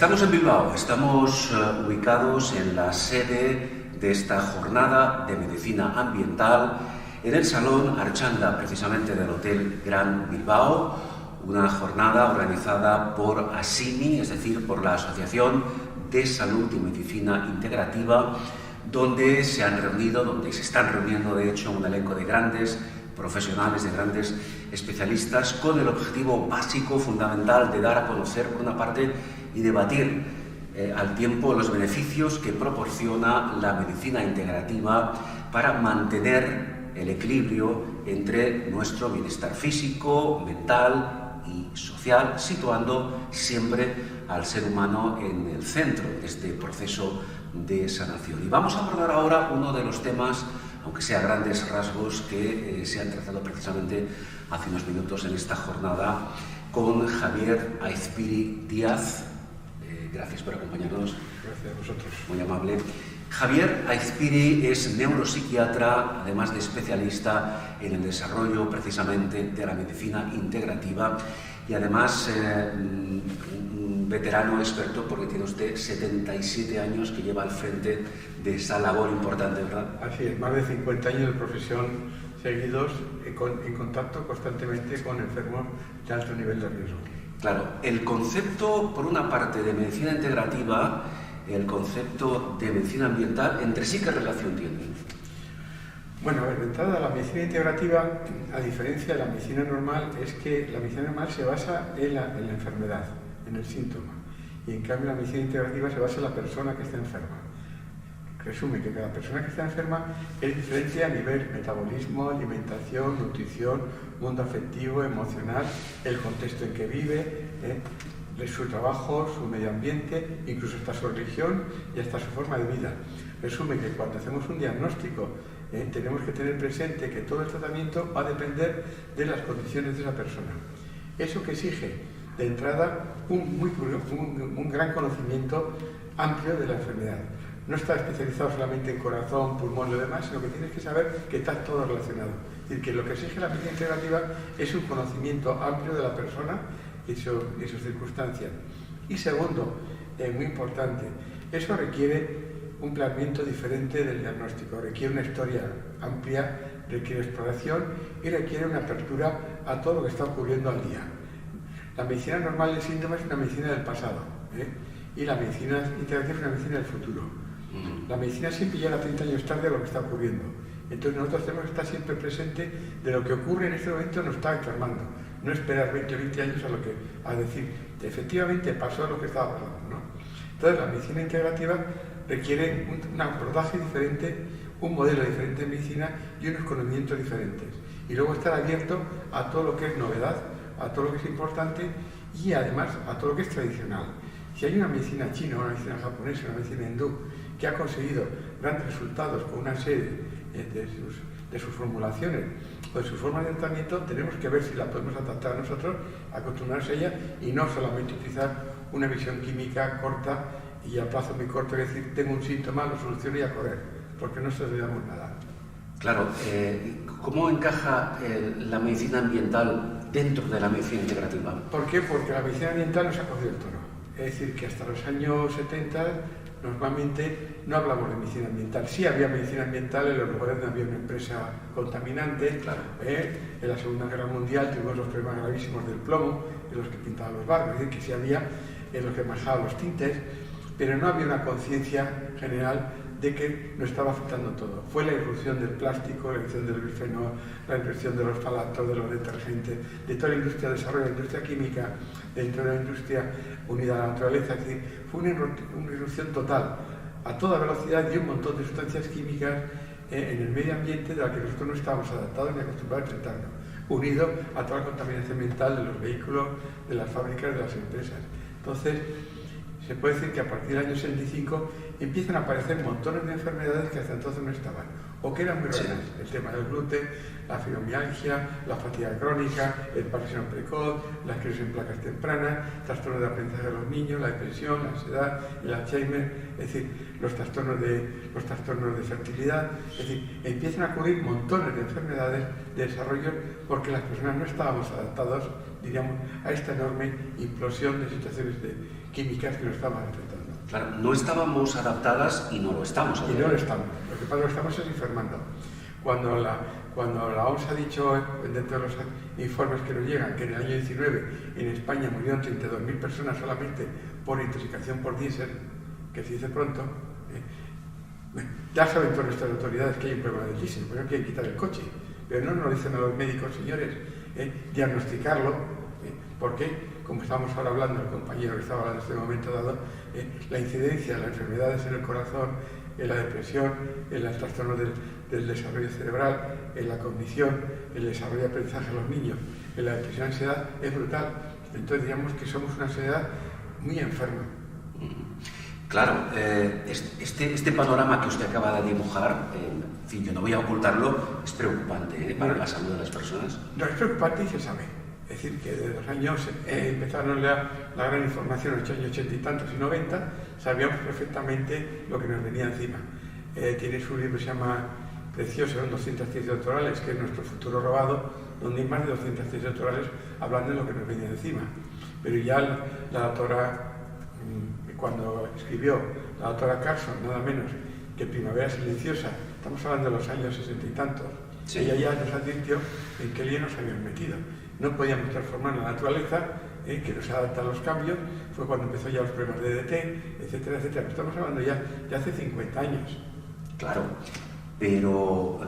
Estamos en Bilbao, estamos ubicados en la sede de esta jornada de medicina ambiental en el Salón Archanda, precisamente del Hotel Gran Bilbao, una jornada organizada por ASIMI, es decir, por la Asociación de Salud y Medicina Integrativa, donde se están reuniendo, de hecho, un elenco de grandes profesionales, de grandes especialistas, con el objetivo básico, fundamental, de dar a conocer, por una parte, y debatir al tiempo los beneficios que proporciona la medicina integrativa para mantener el equilibrio entre nuestro bienestar físico, mental y social, situando siempre al ser humano en el centro de este proceso de sanación. Y vamos a abordar ahora uno de los temas, aunque sea a grandes rasgos, que se han tratado precisamente hace unos minutos en esta jornada con Javier Aizpiri Díaz. Gracias por acompañarnos. Gracias a vosotros. Muy amable. Javier Aizpiri es neuropsiquiatra, además de especialista en el desarrollo precisamente de la medicina integrativa y además un veterano experto, porque tiene usted 77 años que lleva al frente de esa labor importante, ¿verdad? Así es, más de 50 años de profesión seguidos en contacto constantemente con enfermos de alto nivel de riesgo. Claro, el concepto, por una parte, de medicina integrativa, el concepto de medicina ambiental, ¿entre sí qué relación tienen? Bueno, de entrada, la medicina integrativa, a diferencia de la medicina normal, es que la medicina normal se basa en la enfermedad, en el síntoma, y en cambio la medicina integrativa se basa en la persona que está enferma. Resume que cada persona que está enferma es diferente a nivel metabolismo, alimentación, nutrición, mundo afectivo, emocional, el contexto en que vive, su trabajo, su medio ambiente, incluso hasta su religión y hasta su forma de vida. Resume que cuando hacemos un diagnóstico tenemos que tener presente que todo el tratamiento va a depender de las condiciones de esa persona. Eso que exige de entrada un gran conocimiento amplio de la enfermedad. No está especializado solamente en corazón, pulmón y lo demás, sino que tienes que saber que está todo relacionado. Es decir, que lo que exige la medicina integrativa es un conocimiento amplio de la persona y sus circunstancias. Y segundo, muy importante, eso requiere un planteamiento diferente del diagnóstico, requiere una historia amplia, requiere exploración y requiere una apertura a todo lo que está ocurriendo al día. La medicina normal del síntoma es una medicina del pasado, y la medicina integrativa es una medicina del futuro. La medicina siempre llega 30 años tarde a lo que está ocurriendo. Entonces nosotros tenemos que estar siempre presente de lo que ocurre en este momento, nos está enfermando. No esperar 20 o 20 años a decir, efectivamente pasó lo que estaba pasando, ¿no? Entonces la medicina integrativa requiere un abordaje diferente, un modelo diferente de medicina y unos conocimientos diferentes. Y luego estar abierto a todo lo que es novedad, a todo lo que es importante y además a todo lo que es tradicional. Si hay una medicina china, una medicina japonesa, una medicina hindú que ha conseguido grandes resultados con una serie de sus formulaciones o de sus formas de tratamiento, tenemos que ver si la podemos adaptar a nosotros, acostumbrarse a ella y no solamente utilizar una visión química corta y a plazo muy corto, es decir, tengo un síntoma, lo soluciono y a correr, porque no solucionamos nada. Claro, ¿cómo encaja la medicina ambiental dentro de la medicina integrativa? ¿Por qué? Porque la medicina ambiental nos ha cogido el toro. Es decir, que hasta los años 70 normalmente no hablamos de medicina ambiental. Sí había medicina ambiental en los lugares donde había una empresa contaminante. Claro. En la Segunda Guerra Mundial tuvimos los problemas gravísimos del plomo, en los que pintaban los barcos, es decir, que sí había en los que manejaban los tintes, pero no había una conciencia general de que nos estaba afectando todo. Fue la irrupción del plástico, la irrupción del grafeno, la irrupción de los ftalatos, de los detergentes, de toda la industria de desarrollo, la industria química, dentro de la industria unida a la naturaleza. Es decir, fue una irrupción total, a toda velocidad, y un montón de sustancias químicas en el medio ambiente de la que nosotros no estábamos adaptados ni acostumbrados a tratarnos, unido a toda la contaminación ambiental de los vehículos, de las fábricas, de las empresas. Entonces, se puede decir que a partir del año 65 empiezan a aparecer montones de enfermedades que hasta entonces no estaban, o que eran muy raras. El tema del gluten, la fibromialgia, la fatiga crónica, el Parkinson precoz, la esclerosis en placas tempranas, trastornos de aprendizaje de los niños, la depresión, la ansiedad, el Alzheimer, es decir, los trastornos de fertilidad. Es decir, empiezan a ocurrir montones de enfermedades de desarrollo porque las personas no estábamos adaptados diríamos, a esta enorme implosión de situaciones químicas que nos estaban enfrentando. Claro, no estábamos adaptadas y no lo estamos. Y no lo estamos. Lo que pasa es que lo estamos es enfermando. Cuando la OMS ha dicho, dentro de los informes que nos llegan, que en el año 19 en España murieron 32.000 personas solamente por intoxicación por diésel, que se dice pronto, ya saben todas nuestras autoridades que hay un problema del diésel, por eso hay que quitar el coche. Pero no nos lo dicen a los médicos, señores, diagnosticarlo, porque, como estábamos ahora hablando, el compañero que estaba hablando en este momento dado, la incidencia de las enfermedades en el corazón, en la depresión, en los trastornos del desarrollo cerebral, en la cognición, en el desarrollo de aprendizaje en los niños, en la depresión y ansiedad, es brutal. Entonces diríamos que somos una sociedad muy enferma. Claro, este panorama que usted acaba de dibujar, en fin, yo no voy a ocultarlo, es preocupante para la salud de las personas. No, es preocupante y se sabe. Es decir, que desde los años, empezaron la gran información, en los años 80 y tantos y 90, sabíamos perfectamente lo que nos venía encima. Tiene su libro, se llama precioso, son 200 tesis doctorales, que es nuestro futuro robado, donde hay más de 200 tesis doctorales hablando de lo que nos venía encima. Pero ya la doctora, cuando escribió la doctora Carson, nada menos que Primavera Silenciosa, estamos hablando de los años 60 y tantos, sí. Ella ya nos advirtió en qué lío nos habíamos metido. No podíamos transformar la naturaleza, que nos adapta a los cambios, fue cuando empezó ya los problemas de DDT, etcétera, etcétera. Estamos hablando ya de hace 50 años. Claro, pero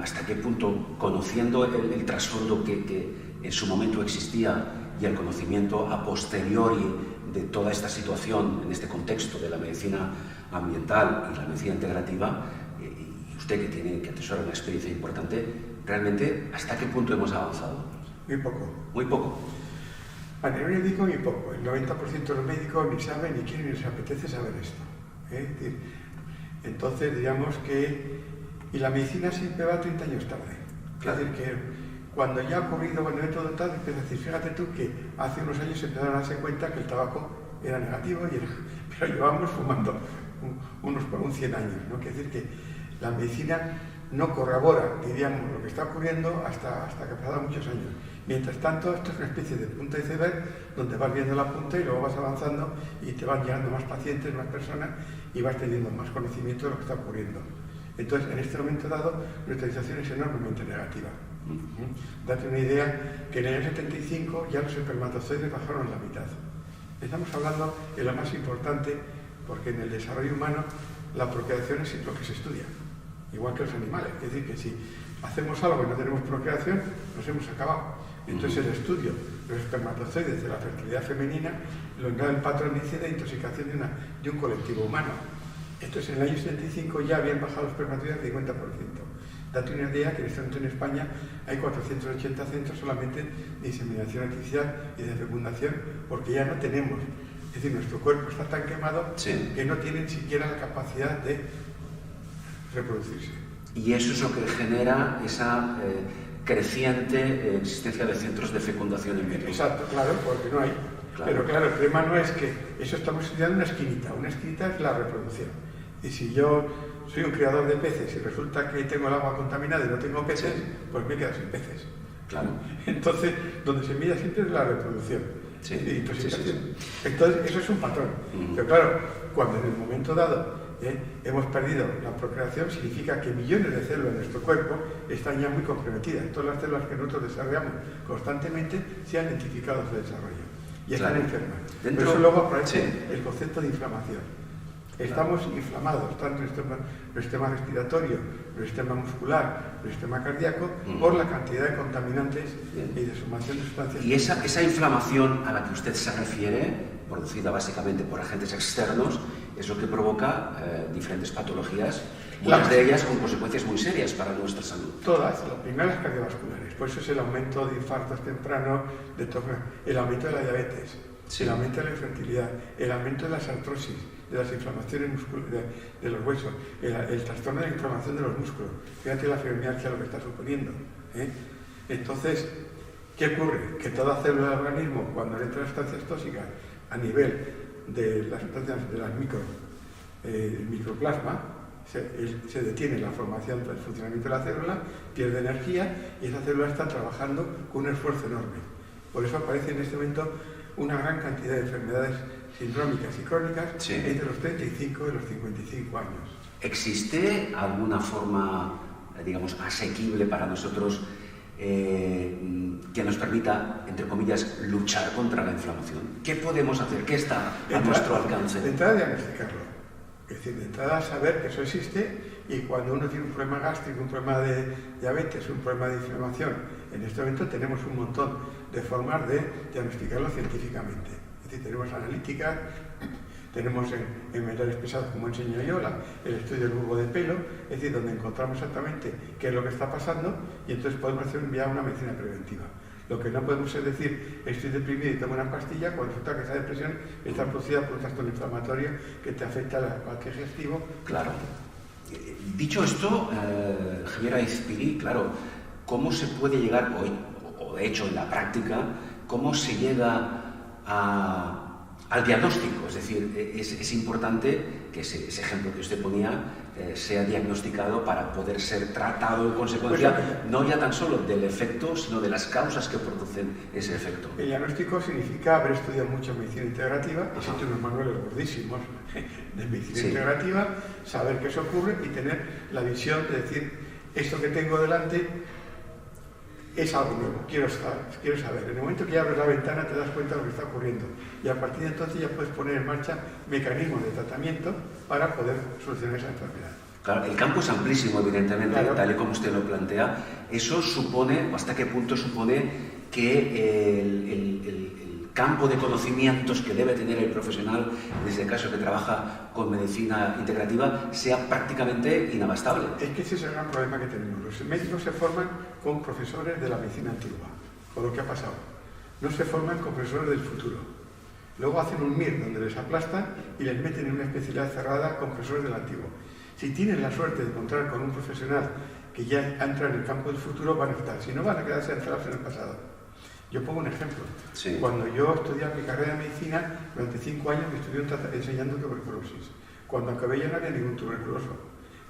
¿hasta qué punto, conociendo el trasfondo que en su momento existía y el conocimiento a posteriori de toda esta situación, en este contexto de la medicina ambiental y la medicina integrativa, y usted que atesora una experiencia importante, realmente, ¿hasta qué punto hemos avanzado? Muy poco. Muy poco. A nivel médico, muy poco. El 90% de los médicos ni saben, ni quieren, ni les apetece saber esto. Entonces, digamos que... Y la medicina siempre va 30 años tarde. Claro. Es decir, que cuando ya ha ocurrido, cuando el método tal, empieza a decir, fíjate tú que hace unos años se empezaron a darse cuenta que el tabaco era negativo, pero llevamos fumando unos por un 100 años, ¿no? Quiere decir que la medicina no corrobora, diríamos, lo que está ocurriendo hasta que pasaron muchos años. Mientras tanto, esto es una especie de punta de iceberg donde vas viendo la punta y luego vas avanzando y te van llegando más pacientes, más personas y vas teniendo más conocimiento de lo que está ocurriendo. Entonces, en este momento dado, nuestra situación es enormemente negativa. Date una idea que en el año 75 ya los espermatozoides bajaron a la mitad. Estamos hablando de lo más importante porque en el desarrollo humano la procreación es lo que se estudia, igual que los animales. Es decir, que si hacemos algo y no tenemos procreación, nos hemos acabado. Entonces el estudio de los espermatozoides de la fertilidad femenina lo encarga el patrón índice de intoxicación de un colectivo humano. Entonces en el año 75 ya habían bajado los espermatozoides del 50%. Date una idea que en este momento en España hay 480 centros solamente de inseminación artificial y de fecundación porque ya no tenemos. Es decir, nuestro cuerpo está tan quemado que no tiene ni siquiera la capacidad de reproducirse. Y eso es lo que genera esa creciente existencia de centros de fecundación in vitro. Exacto, claro, porque no hay. Claro. Pero claro, el problema no es que eso estamos estudiando una esquinita es la reproducción. Y si yo soy un criador de peces y resulta que tengo el agua contaminada y no tengo peces, pues me quedo sin peces. Claro. Entonces, donde se mira siempre es la reproducción. Sí. Y intoxicación. Entonces, eso es un patrón. Pero claro, cuando en el momento dado hemos perdido la procreación, significa que millones de células de nuestro cuerpo están ya muy comprometidas. Todas las células que nosotros desarrollamos constantemente se han identificado su desarrollo y están enfermas. Por eso luego aparece el concepto de inflamación. Estamos inflamados, tanto en el sistema respiratorio, el sistema muscular, el sistema cardíaco, por la cantidad de contaminantes y de sumación de sustancias. Y esa inflamación a la que usted se refiere, producida básicamente por agentes externos, es lo que provoca diferentes patologías, muchas de ellas con consecuencias muy serias para nuestra salud. Todas, las primeras cardiovasculares, por eso es el aumento de infartos tempranos, el aumento de la diabetes, el aumento de la infertilidad, el aumento de las artrosis, de las inflamaciones de los huesos, el trastorno de la inflamación de los músculos. Fíjate la fibromialgia lo que está suponiendo. Entonces, ¿qué ocurre? Que toda célula del organismo, cuando entra sustancias tóxicas a nivel de las sustancias de las microplasma, se detiene la formación del funcionamiento de la célula, pierde energía y esa célula está trabajando con un esfuerzo enorme. Por eso aparece en este momento una gran cantidad de enfermedades sindrómicas y crónicas entre los 35 y los 55 años. ¿Existe alguna forma, digamos, asequible para nosotros que nos permita, entre comillas, luchar contra la inflamación? ¿Qué podemos hacer? ¿Qué está a nuestro alcance? De entrada, diagnosticarlo. Es decir, de entrada, saber que eso existe, y cuando uno tiene un problema gástrico, un problema de diabetes, un problema de inflamación, en este momento tenemos un montón de formas de diagnosticarlo científicamente. Es decir, tenemos analíticas, tenemos en metales pesados, como enseño yo, el estudio del bulbo de pelo, es decir, donde encontramos exactamente qué es lo que está pasando, y entonces podemos hacer ya una medicina preventiva. Lo que no podemos es decir, estoy deprimido y tomo una pastilla, cuando resulta que esa depresión está producida por un trastorno inflamatorio que te afecta al aparato digestivo. Claro. Dicho esto, Javier Aizpiri, claro, ¿cómo se puede llegar hoy, o de hecho en la práctica, cómo se llega al diagnóstico? Es decir, es importante que ese ejemplo que usted ponía sea diagnosticado para poder ser tratado en consecuencia, no ya tan solo del efecto, sino de las causas que producen ese efecto. El diagnóstico significa haber estudiado mucho medicina integrativa, existen unos manuales gordísimos de medicina integrativa, saber qué eso ocurre y tener la visión de decir, esto que tengo delante es algo nuevo, quiero saber. En el momento que ya abres la ventana te das cuenta de lo que está ocurriendo, y a partir de entonces ya puedes poner en marcha mecanismos de tratamiento para poder solucionar esa enfermedad. Claro, el campo es amplísimo, evidentemente, claro, tal y como usted lo plantea. Eso supone, o hasta qué punto supone, que el campo de conocimientos que debe tener el profesional, en este caso que trabaja con medicina integrativa, sea prácticamente inabastable. Es que ese es el gran problema que tenemos. Los médicos se forman con profesores de la medicina antigua, con lo que ha pasado. No se forman con profesores del futuro. Luego hacen un MIR donde les aplastan y les meten en una especialidad cerrada con profesores del antiguo. Si tienen la suerte de encontrar con un profesional que ya entra en el campo del futuro, van a estar. Si no, van a quedarse encerrados en el pasado. Yo pongo un ejemplo. Sí. Cuando yo estudié mi carrera de medicina, durante 5 años me estudié enseñando tuberculosis. Cuando acabé ya no había ningún tuberculoso.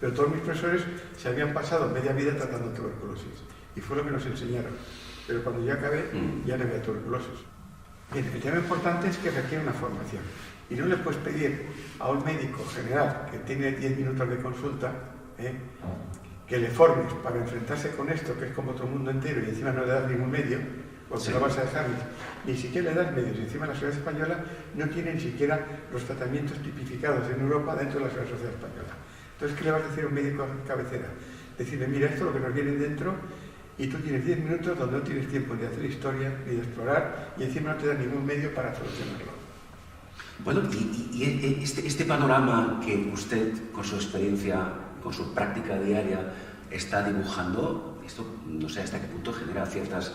Pero todos mis profesores se habían pasado media vida tratando tuberculosis. Y fue lo que nos enseñaron. Pero cuando yo acabé, ya no había tuberculosis. Bien, el tema importante es que requiere una formación. Y no le puedes pedir a un médico general que tiene 10 minutos de consulta, que le formes para enfrentarse con esto, que es como todo el mundo entero, y encima no le das ningún medio, porque no vas a dejar ni siquiera le das medios. Y encima la sociedad española no tiene ni siquiera los tratamientos tipificados en Europa dentro de la sociedad española. Entonces, ¿qué le vas a decir a un médico cabecera? Decirle, mira, esto es lo que nos viene dentro, y tú tienes 10 minutos donde no tienes tiempo ni de hacer historia, ni de explorar, y encima no te da ningún medio para solucionarlo. Bueno, y este panorama que usted, con su experiencia, con su práctica diaria, está dibujando, esto no sé hasta qué punto genera ciertas,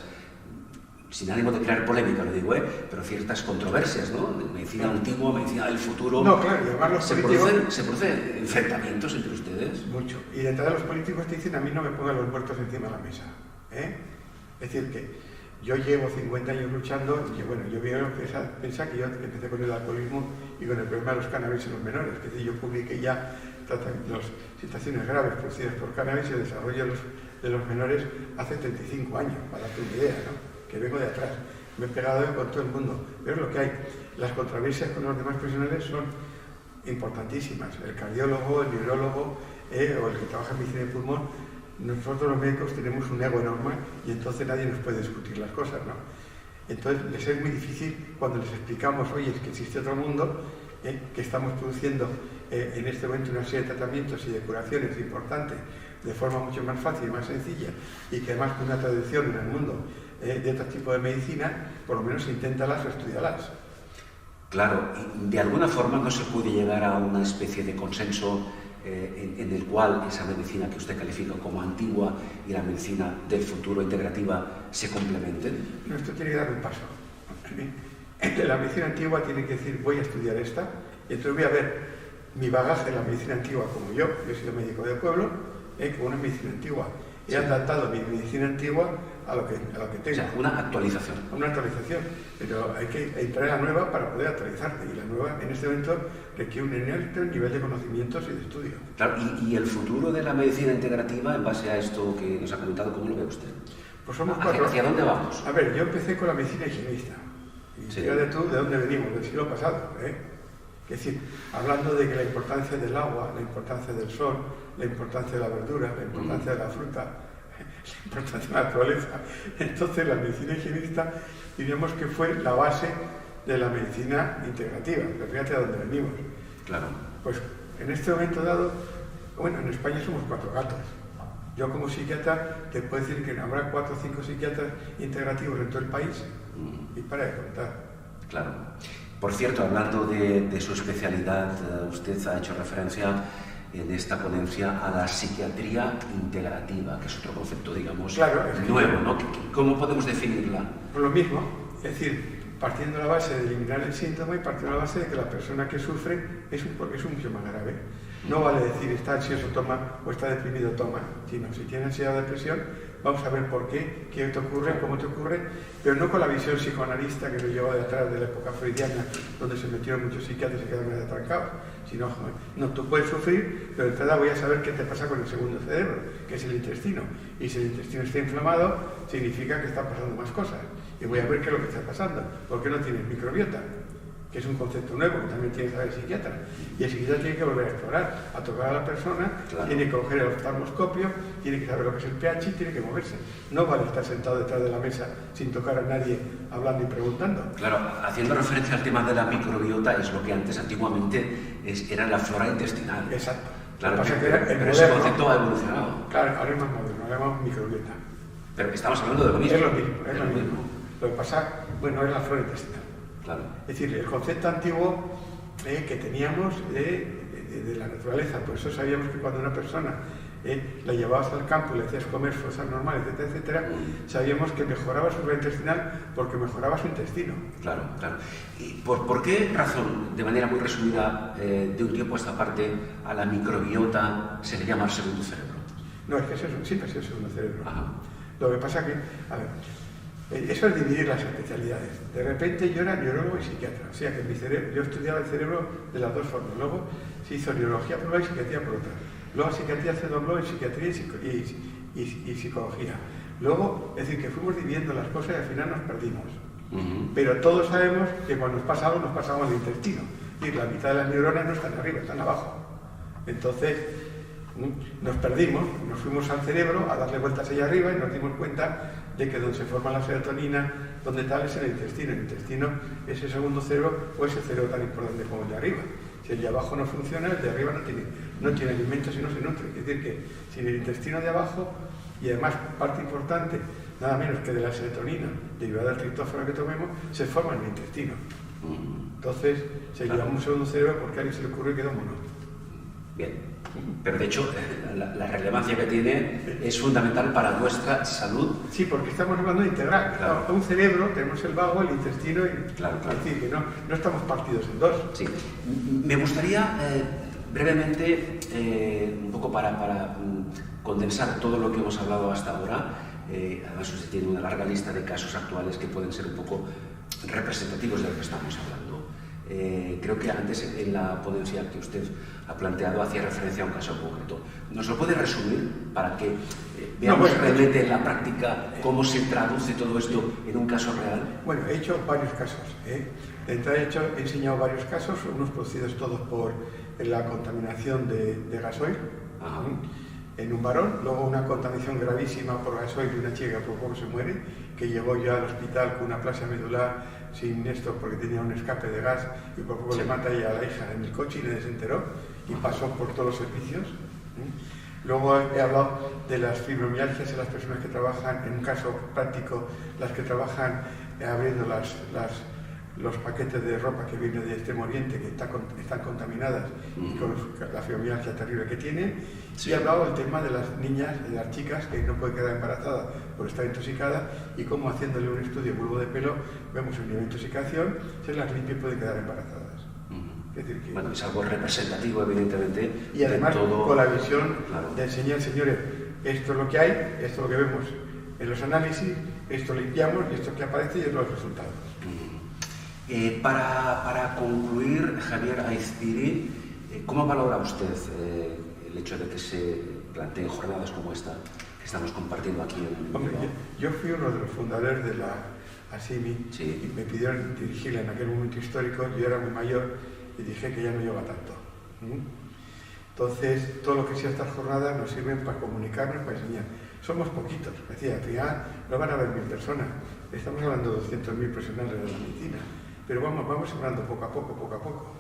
sin ánimo de crear polémica, lo digo, pero ciertas controversias, ¿no? De medicina antigua, medicina del futuro. No, claro, y además los políticos... ¿Se producen enfrentamientos entre ustedes? Mucho. Y de entrada los políticos te dicen, a mí no me pongan los muertos encima de la mesa. Es decir, que yo llevo 50 años luchando, y bueno, yo piensa que yo empecé con el alcoholismo y con el problema de los cannabis en los menores. Es decir, yo publiqué ya las situaciones graves producidas por cannabis y el desarrollo de los menores hace 35 años, para darte una idea, ¿no? Que vengo de atrás. Me he pegado con todo el mundo. Pero es lo que hay. Las controversias con los demás profesionales son importantísimas. El cardiólogo, el neurólogo o el que trabaja en medicina de pulmón, nosotros los médicos tenemos un ego enorme y entonces nadie nos puede discutir las cosas, ¿no? Entonces les es muy difícil cuando les explicamos, oye, es que existe otro mundo, que estamos produciendo en este momento una serie de tratamientos y de curaciones importantes de forma mucho más fácil y más sencilla, y que además con una tradición en el mundo de otro tipo de medicina, por lo menos inténtalas o estudialas. Claro, y de alguna forma no se puede llegar a una especie de consenso en el cual esa medicina que usted califica como antigua y la medicina del futuro integrativa se complementen. No, esto tiene que dar un paso. La medicina antigua tiene que decir, voy a estudiar esta, y entonces voy a ver mi bagaje en la medicina antigua como yo he sido médico de pueblo, con una medicina antigua. He adaptado mi medicina antigua a lo que tengo. O sea, una actualización. Una actualización, pero hay que entrar a la nueva para poder actualizarte, y la nueva en este momento requiere un alto nivel de conocimientos y de estudio. Claro, y el futuro de la medicina integrativa, en base a esto que nos ha comentado, ¿cómo lo ve usted? Pues somos cuatro. ¿Hacia dónde vamos? A ver, yo empecé con la medicina higienista. Y sí. fíjate tú de dónde venimos, del siglo pasado. Es decir, hablando de que la importancia del agua, la importancia del sol, la importancia de la verdura, la importancia de la fruta, la importancia de la naturaleza. Entonces, la medicina higienista diríamos que fue la base de la medicina integrativa. Pero fíjate de dónde venimos. Claro. Pues en este momento dado, bueno, en España somos 4 gatos. Yo como psiquiatra te puedo decir que habrá 4 o 5 psiquiatras integrativos en todo el país y para de contar. Claro. Por cierto, hablando de su especialidad, usted ha hecho referencia en esta ponencia a la psiquiatría integrativa, que es otro concepto, digamos, claro, nuevo, ¿no? ¿Cómo podemos definirla? Pues lo mismo, es decir, partiendo de la base de eliminar el síntoma y partiendo de la base de que la persona que sufre es un síntoma grave. No vale decir está ansioso, toma, o está deprimido, toma, sino si tiene ansiedad o depresión, vamos a ver por qué te ocurre, cómo te ocurre, pero no con la visión psicoanalista que nos lleva de atrás de la época freudiana, donde se metieron muchos psiquiatras y se quedaron atrancados, sino, no, tú puedes sufrir, pero de entrada voy a saber qué te pasa con el segundo cerebro, que es el intestino, y si el intestino está inflamado, significa que están pasando más cosas, y voy a ver qué es lo que está pasando, ¿por qué no tienes microbiota? Que es un concepto nuevo que también tiene que saber el psiquiatra. Y el psiquiatra tiene que volver a explorar, a tocar a la persona, claro. Tiene que coger el oftalmoscopio, tiene que saber lo que es el pH y tiene que moverse. No vale estar sentado detrás de la mesa sin tocar a nadie, hablando y preguntando. Claro, haciendo referencia al tema de la microbiota, es lo que antes antiguamente era la flora intestinal. Exacto. Claro, pero ese concepto ha evolucionado. Claro, ahora es más moderno, ahora llamamos microbiota. Pero estamos hablando de lo mismo. Es lo mismo. Lo que pasa, bueno, es la flora intestinal. Claro. Es decir, el concepto antiguo que teníamos de la naturaleza, por eso sabíamos que cuando una persona la llevabas al campo y le hacías comer cosas normales, etcétera, etcétera, sabíamos que mejoraba su flora intestinal porque mejoraba su intestino. Claro, claro. ¿Y por qué razón, de manera muy resumida, de un tiempo a esta parte, a la microbiota se le llama el segundo cerebro? No, es que siempre ha sido el segundo cerebro. Ajá. Lo que pasa que, a ver, eso es dividir las especialidades. De repente yo era neurólogo y psiquiatra, o sea que mi cerebro, yo estudiaba el cerebro de las dos formas. Luego se hizo neurología por una y psiquiatría por otra. Luego psiquiatría se dobló en psiquiatría y psicología. Luego, es decir, que fuimos dividiendo las cosas y al final nos perdimos. Pero todos sabemos que cuando nos pasa algo, nos pasamos el intestino. Y la mitad de las neuronas no están arriba, están abajo. Entonces, nos perdimos, nos fuimos al cerebro a darle vueltas allá arriba y nos dimos cuenta de que donde se forma la serotonina, donde tal es el intestino. El intestino es el segundo cerebro o es el cerebro tan importante como el de arriba. Si el de abajo no funciona, el de arriba no tiene alimentos y no se nutre. Es decir, que sin el intestino de abajo, y además parte importante, nada menos que de la serotonina, derivada del triptófano que tomemos, se forma en el intestino. Entonces, se llama un segundo cerebro porque a alguien se le ocurrió que quedó mono. Bien. Pero de hecho, la relevancia que tiene es fundamental para nuestra salud. Sí, porque estamos hablando de integral. Claro. Un cerebro, tenemos el vago, el intestino y... Claro. Es decir, que no estamos partidos en dos. Sí. Me gustaría brevemente, un poco para condensar todo lo que hemos hablado hasta ahora, además usted tiene una larga lista de casos actuales que pueden ser un poco representativos de lo que estamos hablando. Creo que antes en la ponencia que usted ha planteado hacía referencia a un caso concreto. ¿Nos lo puede resumir para que veamos realmente en la práctica cómo se traduce todo esto en un caso real? Bueno, he hecho varios casos. De entrada he enseñado varios casos, unos producidos todos por la contaminación de gasoil en un varón, luego una contaminación gravísima por gasoil de una chica que por poco se muere, que llegó ya al hospital con una aplasia medular sin esto porque tenía un escape de gas y por poco le mata ya a la hija en el coche y nadie se enteró y pasó por todos los servicios. Luego he hablado de las fibromialgias en las personas que trabajan, en un caso práctico, las que trabajan abriendo los paquetes de ropa que vienen de Extremo Oriente, que están contaminadas y con la fibromialgia terrible que tienen. Sí. Y he hablado del tema de las niñas, de las chicas que no pueden quedar embarazadas por estar intoxicadas y cómo haciéndole un estudio de bulbo de pelo vemos el nivel de intoxicación, se las limpia y pueden quedar embarazadas. Es decir, que, bueno, es algo representativo, evidentemente. Y además todo... con la visión claro. de enseñar, señores, esto es lo que hay, esto es lo que vemos en los análisis, esto limpiamos y esto que aparece y es los resultados. Para concluir, Javier Aizpiri, ¿cómo valora usted el hecho de que se planteen jornadas como esta que estamos compartiendo aquí en Hombre, Bilbao. yo fui uno de los fundadores de la ASIMI Sí. y me pidieron dirigirla en aquel momento histórico. Yo era muy mayor y dije que ya no lleva tanto. Entonces, todo lo que sea estas jornadas nos sirven para comunicarnos, para enseñar. Somos poquitos, decía, al final no van a haber 1000 personas, estamos hablando de 200.000 profesionales de la medicina, pero vamos sembrando poco a poco.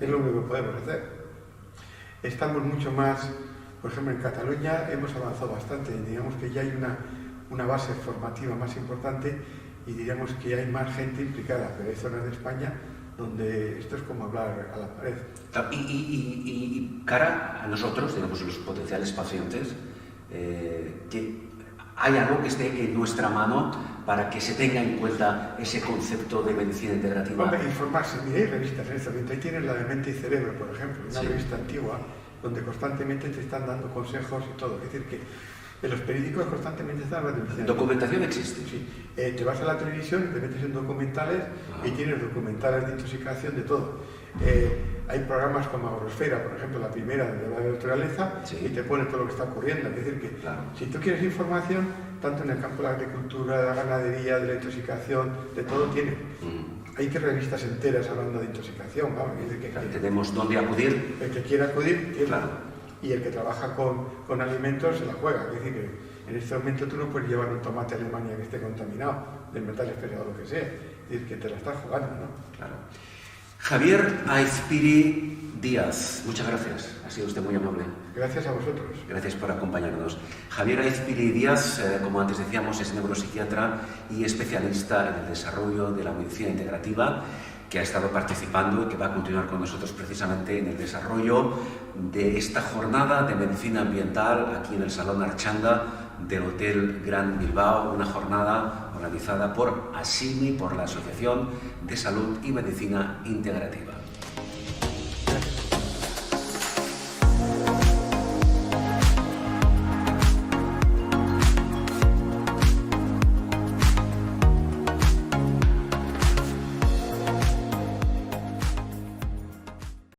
Es lo único que podemos hacer. Estamos mucho más, por ejemplo, en Cataluña hemos avanzado bastante, digamos que ya hay una base formativa más importante y diríamos que hay más gente implicada, pero hay zonas de España donde esto es como hablar a la pared. Y cara a nosotros, digamos, los potenciales pacientes, que hay algo que esté en nuestra mano para que se tenga en cuenta ese concepto de medicina integrativa. Hombre, informarse. Mira, hay revistas en este momento. Ahí tienes la de Mente y Cerebro, por ejemplo, una Sí. revista antigua donde constantemente te están dando consejos y todo. Es decir, que en los periódicos constantemente están hablando de medicina. ¿Documentación existe? Sí. Te vas a la televisión, te metes en documentales y tienes documentales de intoxicación de todo. Hay programas como Agrosfera, por ejemplo, la primera de la naturaleza, Sí. y te pone todo lo que está ocurriendo. Es decir, que Claro. si tú quieres información, tanto en el campo de la agricultura, de la ganadería, de la intoxicación, de todo tienes. Hay que revistas enteras hablando de intoxicación, vamos, es decir, Claro, tenemos dónde acudir. el que quiera acudir, tiene. Claro. Y el que trabaja con alimentos se la juega. Es decir, que en este momento tú no puedes llevar un tomate a Alemania que esté contaminado, de metales pesados o lo que sea. Es decir, que te la estás jugando, ¿no? Claro. Javier Aizpiri Díaz, muchas gracias. Ha sido usted muy amable. Gracias a vosotros. Gracias por acompañarnos. Javier Aizpiri Díaz, como antes decíamos, es neuropsiquiatra y especialista en el desarrollo de la medicina integrativa, que ha estado participando y que va a continuar con nosotros precisamente en el desarrollo de esta jornada de medicina ambiental aquí en el Salón Archanda del Hotel Gran Bilbao, una jornada organizada por ASIMI, por la Asociación de Salud y Medicina Integrativa.